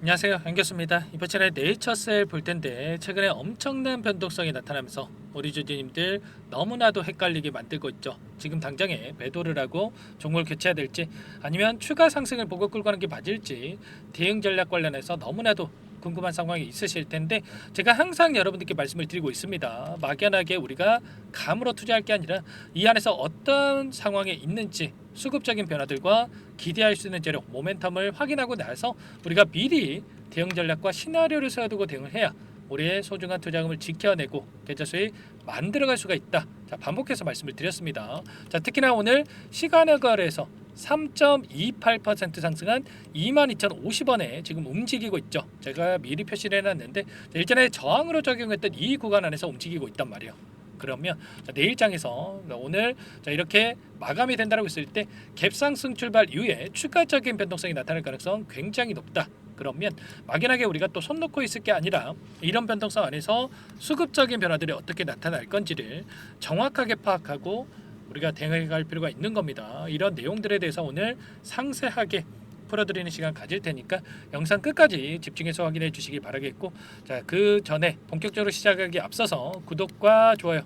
안녕하세요, 연교수입니다. 이번 차례 네이처셀 볼 텐데 최근에 엄청난 변동성이 나타나면서 우리 주주님들 너무나도 헷갈리게 만들고 있죠. 지금 당장에 매도를 하고 종목을 교체해야 될지 아니면 추가 상승을 보고 끌고 가는 게 맞을지 대응 전략 관련해서 너무나도 궁금한 상황이 있으실 텐데 제가 항상 여러분들께 말씀을 드리고 있습니다. 막연하게 우리가 감으로 투자할 게 아니라 이 안에서 어떤 상황에 있는지 수급적인 변화들과 기대할 수 있는 재료, 모멘텀을 확인하고 나서 우리가 미리 대응 전략과 시나리오를 세워두고 대응을 해야 우리의 소중한 투자금을 지켜내고 계좌 수익 만들어갈 수가 있다. 자, 반복해서 말씀을 드렸습니다. 자, 특히나 오늘 시간을 거래해서 3.28% 상승한 22,050원에 지금 움직이고 있죠. 제가 미리 표시를 해놨는데 일전에 저항으로 적용했던 이 구간 안에서 움직이고 있단 말이에요. 그러면 내일장에서 오늘 이렇게 마감이 된다고 했을 때 갭상승 출발 이후에 추가적인 변동성이 나타날 가능성 굉장히 높다. 그러면 막연하게 우리가 또 손 놓고 있을 게 아니라 이런 변동성 안에서 수급적인 변화들이 어떻게 나타날 건지를 정확하게 파악하고 우리가 대응해 갈 필요가 있는 겁니다. 이런 내용들에 대해서 오늘 상세하게 풀어드리는 시간 가질 테니까 영상 끝까지 집중해서 확인해 주시기 바라겠고, 자, 그 전에 본격적으로 시작하기 앞서서 구독과 좋아요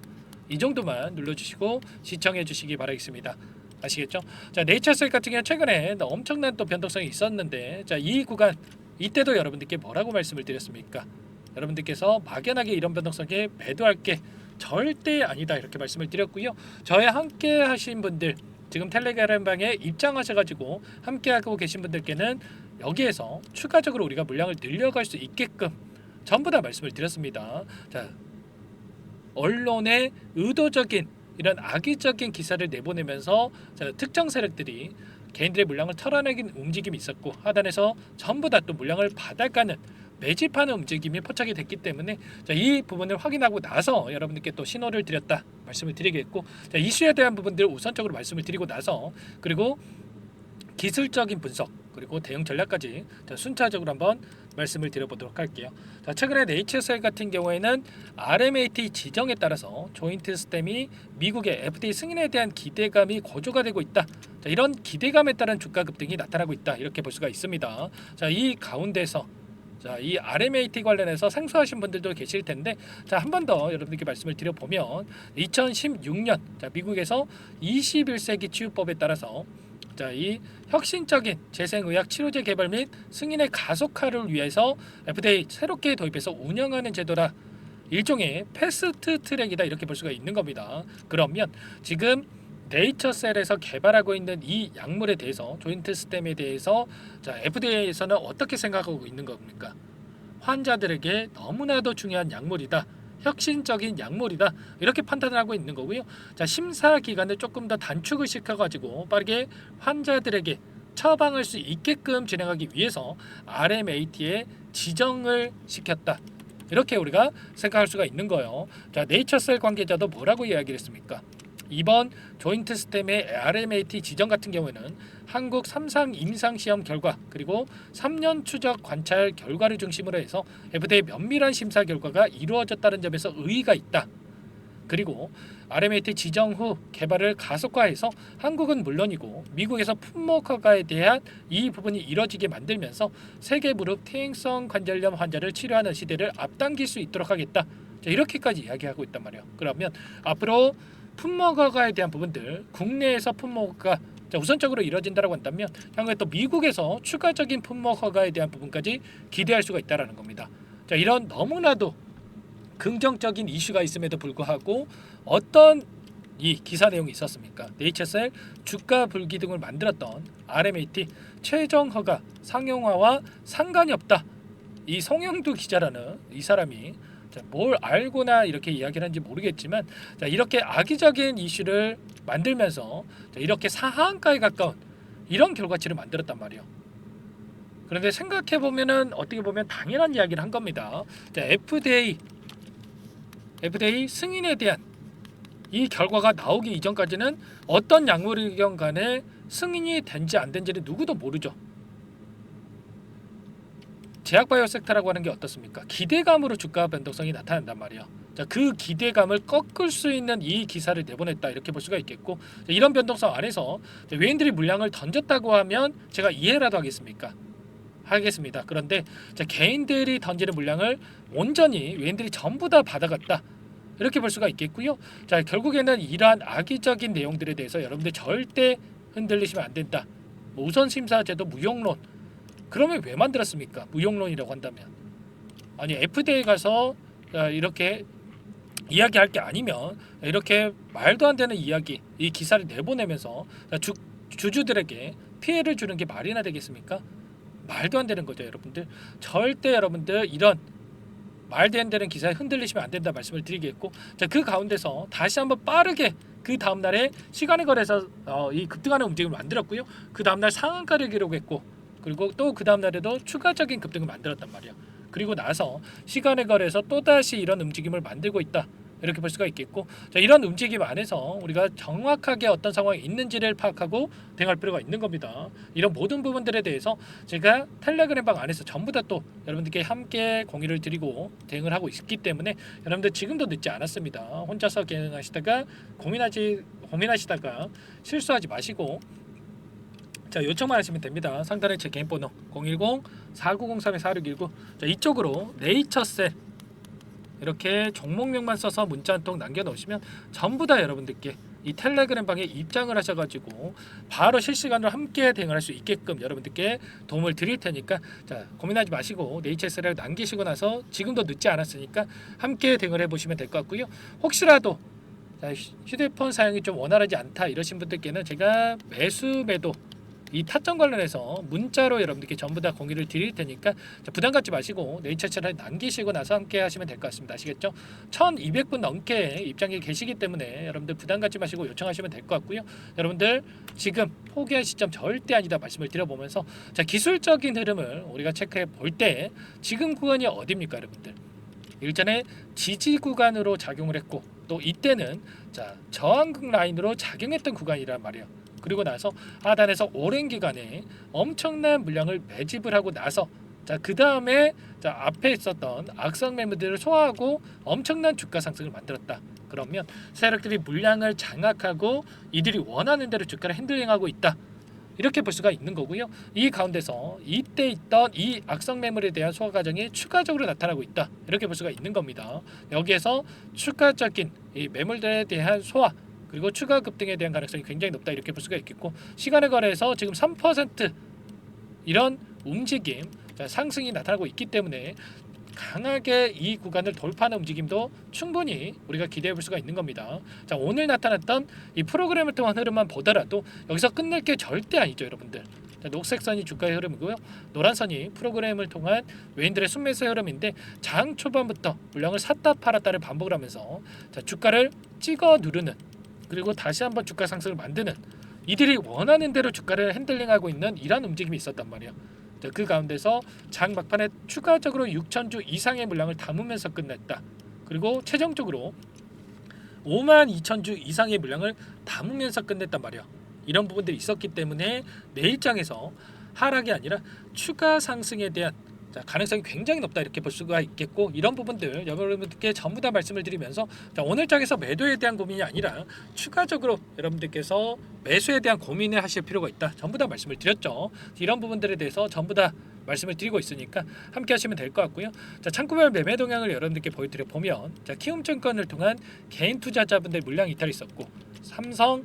이 정도만 눌러주시고 시청해 주시기 바라겠습니다. 아시겠죠? 자, 네이처셀 같은 경우는 최근에 엄청난 또 변동성이 있었는데, 자, 이 구간 이때도 여러분들께 뭐라고 말씀을 드렸습니까? 여러분들께서 막연하게 이런 변동성에 매도할 게 절대 아니다 이렇게 말씀을 드렸고요. 저와 함께 하신 분들 지금 텔레그램 방에 입장하셔가지고 함께하고 계신 분들께는 여기에서 추가적으로 우리가 물량을 늘려갈 수 있게끔 전부 다 말씀을 드렸습니다. 자, 언론의 의도적인 이런 악의적인 기사를 내보내면서 특정 세력들이 개인들의 물량을 털어내긴 움직임이 있었고 하단에서 전부 다 또 물량을 받아가는 매집하는 움직임이 포착이 됐기 때문에 이 부분을 확인하고 나서 여러분들께 또 신호를 드렸다 말씀을 드리겠고, 이슈에 대한 부분들을 우선적으로 말씀을 드리고 나서 그리고 기술적인 분석 그리고 대응 전략까지 순차적으로 한번 말씀을 드려보도록 할게요. 자, 최근에 네이처셀 같은 경우에는 RMAT 지정에 따라서 조인트 스템이 미국의 FDA 승인에 대한 기대감이 고조가 되고 있다. 자, 이런 기대감에 따른 주가 급등이 나타나고 있다 이렇게 볼 수가 있습니다. 자, 이 가운데서 이 RMAT 관련해서 생소하신 분들도 계실 텐데, 자, 한 번 더 여러분들께 말씀을 드려보면 2016년 미국에서 21세기 치유법에 따라서 이 혁신적인 재생의학 치료제 개발 및 승인의 가속화를 위해서 FDA 새롭게 도입해서 운영하는 제도라 일종의 패스트 트랙이다 이렇게 볼 수가 있는 겁니다. 그러면 지금 네이처셀에서 개발하고 있는 이 약물에 대해서 조인트 스템에 대해서 FDA에서는 어떻게 생각하고 있는 겁니까? 환자들에게 너무나도 중요한 약물이다. 혁신적인 약물이다 이렇게 판단을 하고 있는 거고요. 자, 심사 기간을 조금 더 단축을 시켜가지고 빠르게 환자들에게 처방할 수 있게끔 진행하기 위해서 RMAT에 지정을 시켰다 이렇게 우리가 생각할 수가 있는 거예요. 자, 네이처셀 관계자도 뭐라고 이야기를 했습니까? 이번 조인트 스템의 RMAT 지정 같은 경우에는 한국 3상 임상시험 결과 그리고 3년 추적 관찰 결과를 중심으로 해서 FDA 면밀한 심사 결과가 이루어졌다는 점에서 의의가 있다. 그리고 RMAT 지정 후 개발을 가속화해서 한국은 물론이고 미국에서 품목 허가에 대한 이 부분이 이뤄지게 만들면서 세계 무릎 퇴행성 관절염 환자를 치료하는 시대를 앞당길 수 있도록 하겠다. 자, 이렇게까지 이야기하고 있단 말이에요. 그러면 앞으로 품목 허가에 대한 부분들 국내에서 품목 허가 우선적으로 이뤄진다고 한다면 향후에 또 미국에서 추가적인 품목 허가에 대한 부분까지 기대할 수가 있다라는 겁니다. 자, 이런 너무나도 긍정적인 이슈가 있음에도 불구하고 어떤 이 기사 내용이 있었습니까? 네이처셀 주가 불기둥을 만들었던 RMAT 최종 허가 상용화와 상관이 없다. 이 송영두 기자라는 이 사람이 뭘 알고나 이렇게 이야기를 하는지 모르겠지만 이렇게 악의적인 이슈를 만들면서 이렇게 사하한가에 가까운 이런 결과치를 만들었단 말이에요. 그런데 생각해 보면은 어떻게 보면 당연한 이야기를 한 겁니다. FDA 승인에 대한 이 결과가 나오기 이전까지는 어떤 약물이건 간에 승인이 된지 안 된지는 누구도 모르죠. 제약바이오 섹터라고 하는 게 어떻습니까? 기대감으로 주가 변동성이 나타난단 말이에요. 자, 그 기대감을 꺾을 수 있는 이 기사를 내보냈다 이렇게 볼 수가 있겠고, 이런 변동성 안에서 외인들이 물량을 던졌다고 하면 제가 이해라도 하겠습니까? 하겠습니다. 그런데 자, 개인들이 던지는 물량을 온전히 외인들이 전부 다 받아갔다. 이렇게 볼 수가 있겠고요. 자, 결국에는 이러한 악의적인 내용들에 대해서 여러분들 절대 흔들리시면 안 된다. 뭐 우선 심사제도 무용론. 그러면 왜 만들었습니까? 무용론이라고 한다면. 아니 FDA에 가서 이렇게 이야기할 게 아니면 이렇게 말도 안 되는 이야기, 이 기사를 내보내면서 주주들에게 피해를 주는 게 말이나 되겠습니까? 말도 안 되는 거죠, 여러분들. 절대 여러분들 이런 말도 안 되는 기사에 흔들리시면 안 된다 말씀을 드리겠고, 자, 그 가운데서 다시 한번 빠르게 그 다음 날에 시간에 걸해서 이 급등하는 움직임을 만들었고요. 그 다음 날 상한가를 기록했고, 그리고 또 그 다음 날에도 추가적인 급등을 만들었단 말이야. 그리고 나서 시간에 걸해서 또 다시 이런 움직임을 만들고 있다. 이렇게 볼 수가 있겠고, 자, 이런 움직임 안에서 우리가 정확하게 어떤 상황이 있는지를 파악하고 대응할 필요가 있는 겁니다. 이런 모든 부분들에 대해서 제가 텔레그램 방 안에서 전부 다 또 여러분들께 함께 공유를 드리고 대응을 하고 있기 때문에 여러분들 지금도 늦지 않았습니다. 혼자서 대응하시다가 고민하시다가 실수하지 마시고, 자, 요청만 하시면 됩니다. 상단에 제 개인 번호 010-4903-4619, 자, 이쪽으로 네이처셀 이렇게 종목명만 써서 문자 한 통 남겨놓으시면 전부 다 여러분들께 이 텔레그램 방에 입장을 하셔가지고 바로 실시간으로 함께 대응을 할 수 있게끔 여러분들께 도움을 드릴 테니까, 자, 고민하지 마시고 네이처셀을 남기시고 나서 지금도 늦지 않았으니까 함께 대응을 해보시면 될 것 같고요. 혹시라도 휴대폰 사용이 좀 원활하지 않다 이러신 분들께는 제가 매수 매도 이 타점 관련해서 문자로 여러분들께 전부 다 공유를 드릴 테니까, 자, 부담 갖지 마시고 네이처셀을 남기시고 나서 함께 하시면 될 것 같습니다. 아시겠죠? 1200분 넘게 입장이 계시기 때문에 여러분들 부담 갖지 마시고 요청하시면 될 것 같고요. 여러분들 지금 포기할 시점 절대 아니다 말씀을 드려보면서, 자, 기술적인 흐름을 우리가 체크해 볼 때 지금 구간이 어디입니까, 여러분들? 일전에 지지 구간으로 작용을 했고, 또 이때는 자, 저항극 라인으로 작용했던 구간이란 말이에요. 그리고 나서 하단에서 오랜 기간에 엄청난 물량을 매집을 하고 나서, 자, 그 다음에 앞에 있었던 악성 매물들을 소화하고 엄청난 주가 상승을 만들었다. 그러면 세력들이 물량을 장악하고 이들이 원하는 대로 주가를 핸들링하고 있다. 이렇게 볼 수가 있는 거고요. 이 가운데서 이때 있던 이 악성 매물에 대한 소화 과정이 추가적으로 나타나고 있다. 이렇게 볼 수가 있는 겁니다. 여기에서 추가적인 이 매물들에 대한 소화, 그리고 추가 급등에 대한 가능성이 굉장히 높다 이렇게 볼 수가 있겠고, 시간에 걸해서 지금 3% 이런 움직임, 자, 상승이 나타나고 있기 때문에 강하게 이 구간을 돌파하는 움직임도 충분히 우리가 기대해 볼 수가 있는 겁니다. 자, 오늘 나타났던 이 프로그램을 통한 흐름만 보더라도 여기서 끝낼 게 절대 아니죠, 여러분들. 자, 녹색 선이 주가의 흐름이고요. 노란 선이 프로그램을 통한 외인들의 순매수의 흐름인데, 장 초반부터 물량을 샀다 팔았다를 반복을 하면서, 자, 주가를 찍어 누르는, 그리고 다시 한번 주가 상승을 만드는, 이들이 원하는 대로 주가를 핸들링하고 있는 이런 움직임이 있었단 말이에요. 자, 그 가운데서 장 막판에 추가적으로 6,000주 이상의 물량을 담으면서 끝냈다. 그리고 최종적으로 52,000주 이상의 물량을 담으면서 끝냈단 말이에요. 이런 부분들이 있었기 때문에 내일 장에서 하락이 아니라 추가 상승에 대한, 자, 가능성이 굉장히 높다 이렇게 볼 수가 있겠고, 이런 부분들 여러분들께 전부 다 말씀을 드리면서, 자, 오늘 장에서 매도에 대한 고민이 아니라 추가적으로 여러분들께서 매수에 대한 고민을 하실 필요가 있다. 전부 다 말씀을 드렸죠. 이런 부분들에 대해서 전부 다 말씀을 드리고 있으니까 함께 하시면 될 것 같고요. 자, 창구별 매매 동향을 여러분들께 보여드려 보면, 자, 키움증권을 통한 개인 투자자분들 물량 이탈이 있었고, 삼성,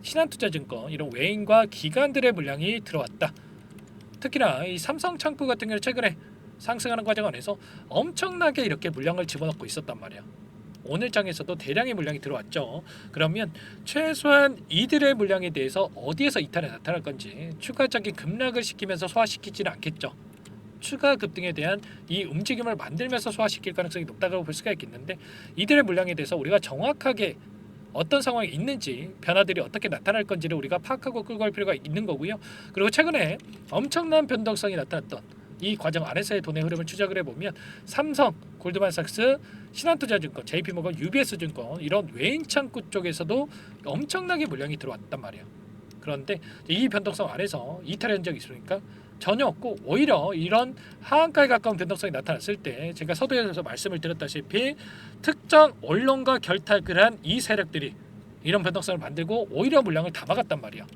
신한투자증권 이런 외인과 기관들의 물량이 들어왔다. 특히나 이 삼성 창구 같은 경우는 최근에 상승하는 과정 안에서 엄청나게 이렇게 물량을 집어넣고 있었단 말이야. 오늘 장에서도 대량의 물량이 들어왔죠. 그러면 최소한 이들의 물량에 대해서 어디에서 이탈이 나타날 건지 추가적인 급락을 시키면서 소화시키지는 않겠죠. 추가 급등에 대한 이 움직임을 만들면서 소화시킬 가능성이 높다고 볼 수가 있겠는데, 이들의 물량에 대해서 우리가 정확하게 어떤 상황이 있는지, 변화들이 어떻게 나타날 건지를 우리가 파악하고 끌고 갈 필요가 있는 거고요. 그리고 최근에 엄청난 변동성이 나타났던 이 과정 안에서의 돈의 흐름을 추적을 해보면, 삼성, 골드만삭스, 신한투자증권, JP모건, UBS증권 이런 외인 창구 쪽에서도 엄청나게 물량이 들어왔단 말이에요. 그런데 이 변동성 안에서 이탈한 적이 있으니까 전혀 없고, 오히려 이런 하한가에 가까운 변동성이 나타났을 때 제가 서두에서 말씀을 드렸다시피 특정 언론과 결탁을 한 이 세력들이 이런 변동성을 만들고 오히려 물량을 담아갔단 말이야.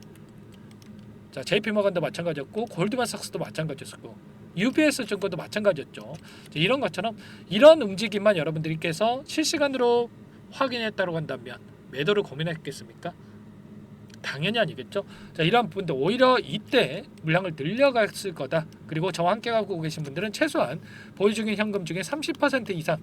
자, JP모건도 마찬가지였고 골드만삭스도 마찬가지였고, UBS 증권도 마찬가지였죠. 이런 것처럼 이런 움직임만 여러분들께서 실시간으로 확인했다고 한다면 매도를 고민했겠습니까? 당연히 아니겠죠. 자, 이러한 부분도 오히려 이때 물량을 늘려갔을 거다. 그리고 저와 함께 가고 계신 분들은 최소한 보유 중인 현금 중에 30% 이상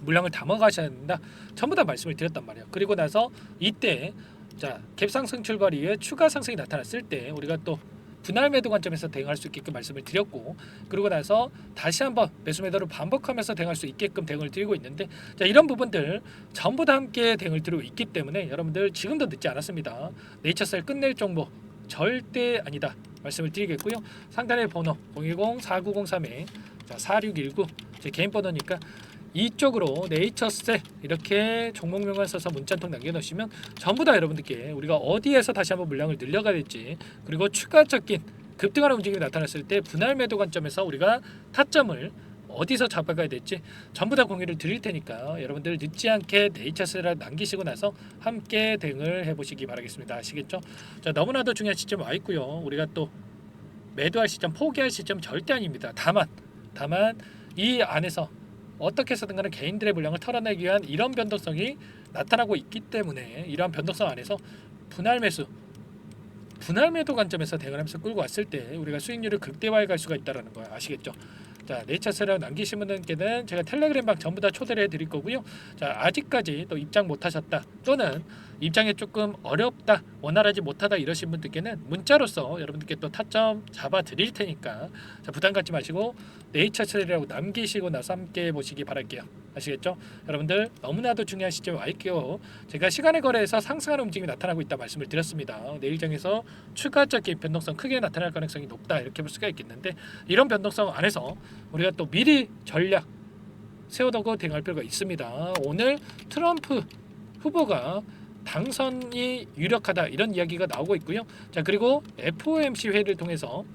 물량을 담아 가셔야 된다. 전부 다 말씀을 드렸단 말이에요. 그리고 나서 이때 자, 갭 상승 출발 이후에 추가 상승이 나타났을 때 우리가 또 분할 매도 관점에서 대응할 수 있게끔 말씀을 드렸고, 그리고 나서 다시 한번 매수 매도를 반복하면서 대응할 수 있게끔 대응을 드리고 있는데, 자, 이런 부분들 전부 다 함께 대응을 드리고 있기 때문에 여러분들 지금도 늦지 않았습니다. 네이처셀 끝낼 정보 절대 아니다 말씀을 드리겠고요. 상단의 번호 010-4903에 4619 제 개인 번호니까 이쪽으로 네이처셀 이렇게 종목명만 써서 문자 한 통 남겨놓으시면 전부 다 여러분들께 우리가 어디에서 다시 한번 물량을 늘려가야 될지, 그리고 추가적인 급등하는 움직임이 나타났을 때 분할 매도 관점에서 우리가 타점을 어디서 잡아가야 될지 전부 다 공유를 드릴 테니까 여러분들 늦지 않게 네이처셀을 남기시고 나서 함께 대응을 해보시기 바라겠습니다. 아시겠죠? 자, 너무나도 중요한 시점 와 있고요. 우리가 또 매도할 시점, 포기할 시점 절대 아닙니다. 다만 이 안에서 어떻게 해서든 간에 개인들의 물량을 털어내기 위한 이런 변동성이 나타나고 있기 때문에 이러한 변동성 안에서 분할 매도 관점에서 대응을 하면서 끌고 왔을 때 우리가 수익률을 극대화해 갈 수가 있다는 거예요. 아시겠죠? 자, 네이처셀을 남기신 분들께는 제가 텔레그램방 전부 다 초대를 해드릴 거고요. 자, 아직까지 또 입장 못하셨다 또는 입장이 조금 어렵다, 원활하지 못하다 이러신 분들께는 문자로서 여러분들께 또 타점 잡아 드릴 테니까 자, 부담 갖지 마시고 네이처셀이라고 남기시고 나서 함께 보시기 바랄게요. 아시겠죠? 여러분들 너무나도 중요한 시점에 와 있고요. 제가 시간의 거래에서 상승하는 움직임이 나타나고 있다 말씀을 드렸습니다. 내일장에서 추가적인 변동성 크게 나타날 가능성이 높다 이렇게 볼 수가 있겠는데, 이런 변동성 안에서 우리가 또 미리 전략 세워두고 대응할 필요가 있습니다. 오늘 트럼프 후보가 당선이 유력하다 이런 이야기가 나오고 있고요. 자, 그리고 FOMC 회의를 통해서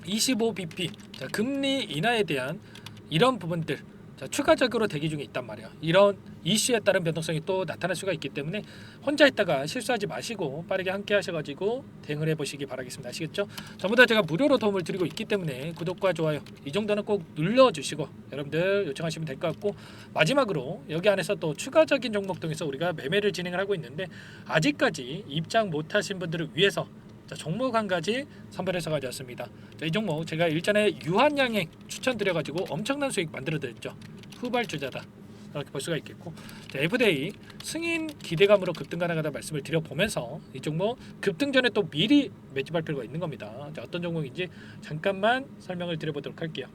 25bp 자, 금리 인하에 대한 이런 부분들 자, 추가적으로 대기 중에 있단 말이야. 이런 이슈에 따른 변동성이 또 나타날 수가 있기 때문에 혼자 있다가 실수하지 마시고 빠르게 함께 하셔가지고 대응을 해보시기 바라겠습니다. 아시겠죠? 전부 다 제가 무료로 도움을 드리고 있기 때문에 구독과 좋아요 이 정도는 꼭 눌러주시고 여러분들 요청하시면 될 것 같고, 마지막으로 여기 안에서 또 추가적인 종목 통해서 우리가 매매를 진행을 하고 있는데 아직까지 입장 못하신 분들을 위해서 자, 종목 한 가지 선별해서 가져왔습니다. 자, 이 종목 제가 일전에 유한양행 추천드려가지고 엄청난 수익 만들어드렸죠. 후발주자다 이렇게 볼 수가 있겠고, 자, 에브데이 승인 기대감으로 급등 가능하다 말씀을 드려보면서 이 종목 급등 전에 또 미리 매집할 필요가 있는 겁니다. 자, 어떤 종목인지 잠깐만 설명을 드려보도록 할게요.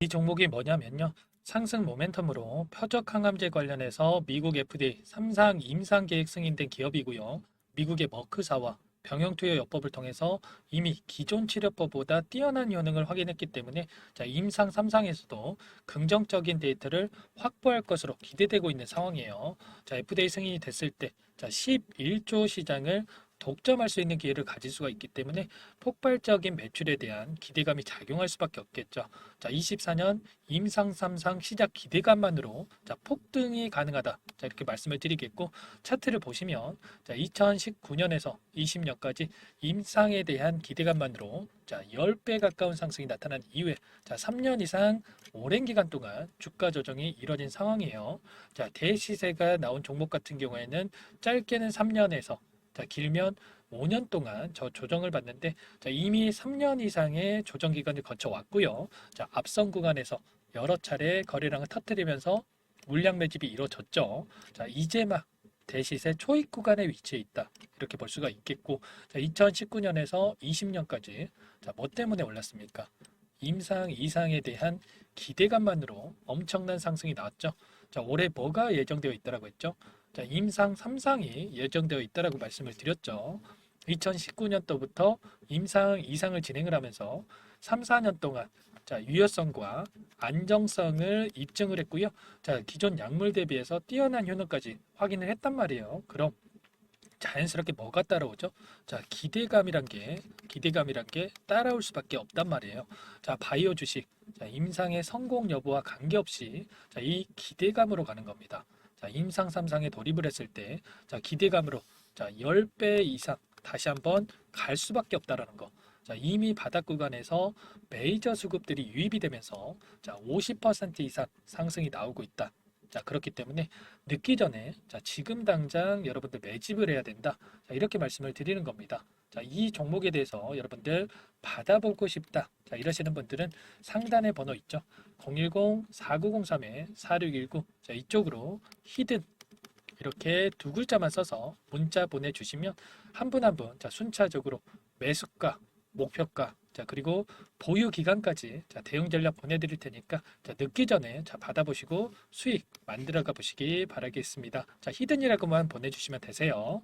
이 종목이 뭐냐면요, 상승 모멘텀으로 표적 항암제 관련해서 미국 FDA 3상 임상 계획 승인된 기업이고요. 미국의 머크사와 병용투여요법을 통해서 이미 기존 치료법보다 뛰어난 효능을 확인했기 때문에 자, 임상 3상에서도 긍정적인 데이터를 확보할 것으로 기대되고 있는 상황이에요. 자, FDA 승인이 됐을 때 자, 11조 시장을 독점할 수 있는 기회를 가질 수가 있기 때문에 폭발적인 매출에 대한 기대감이 작용할 수밖에 없겠죠. 자, 24년 임상 3상 시작 기대감만으로 자, 폭등이 가능하다. 자, 이렇게 말씀을 드리겠고, 차트를 보시면 자, 2019년에서 20년까지 임상에 대한 기대감만으로 자, 10배 가까운 상승이 나타난 이후에 자, 3년 이상 오랜 기간 동안 주가 조정이 이뤄진 상황이에요. 자, 대시세가 나온 종목 같은 경우에는 짧게는 3년에서 자, 길면 5년 동안 저 조정을 받는데 자, 이미 3년 이상의 조정 기간을 거쳐왔고요. 자, 앞선 구간에서 여러 차례 거래량을 터뜨리면서 물량 매집이 이루어졌죠. 자, 이제 막 대시세 초입 구간에 위치해 있다 이렇게 볼 수가 있겠고, 자, 2019년에서 20년까지 자, 뭐 때문에 올랐습니까? 임상 이상에 대한 기대감만으로 엄청난 상승이 나왔죠. 자, 올해 뭐가 예정되어 있다라고 했죠? 자, 임상 3상이 예정되어 있다라고 말씀을 드렸죠. 2019년도부터 임상 2상을 진행을 하면서 3, 4년 동안 자, 유효성과 안정성을 입증을 했고요. 자, 기존 약물 대비해서 뛰어난 효능까지 확인을 했단 말이에요. 그럼 자연스럽게 뭐가 따라오죠? 자, 기대감이란 게 따라올 수밖에 없단 말이에요. 자, 바이오 주식 자, 임상의 성공 여부와 관계없이 자, 이 기대감으로 가는 겁니다. 자, 임상 3상에 돌입을 했을 때 자, 기대감으로 자, 10배 이상 다시 한번 갈 수밖에 없다라는 거. 자, 자, 이미 바닥 구간에서 메이저 수급들이 유입이 되면서 자, 50% 이상 상승이 나오고 있다. 자, 그렇기 때문에 늦기 전에 자, 지금 당장 여러분들 매집을 해야 된다. 자, 이렇게 말씀을 드리는 겁니다. 자, 이 종목에 대해서 여러분들 받아보고 싶다. 자, 이러시는 분들은 상단에 번호 있죠. 010-4903-4619. 자, 이쪽으로 히든 이렇게 두 글자만 써서 문자 보내주시면 한 분 한 분 자, 순차적으로 매수가, 목표가, 자, 그리고 보유 기간까지 자, 대응 전략 보내드릴 테니까 자, 늦기 전에 자, 받아보시고 수익 만들어가 보시기 바라겠습니다. 자, 히든이라고만 보내주시면 되세요.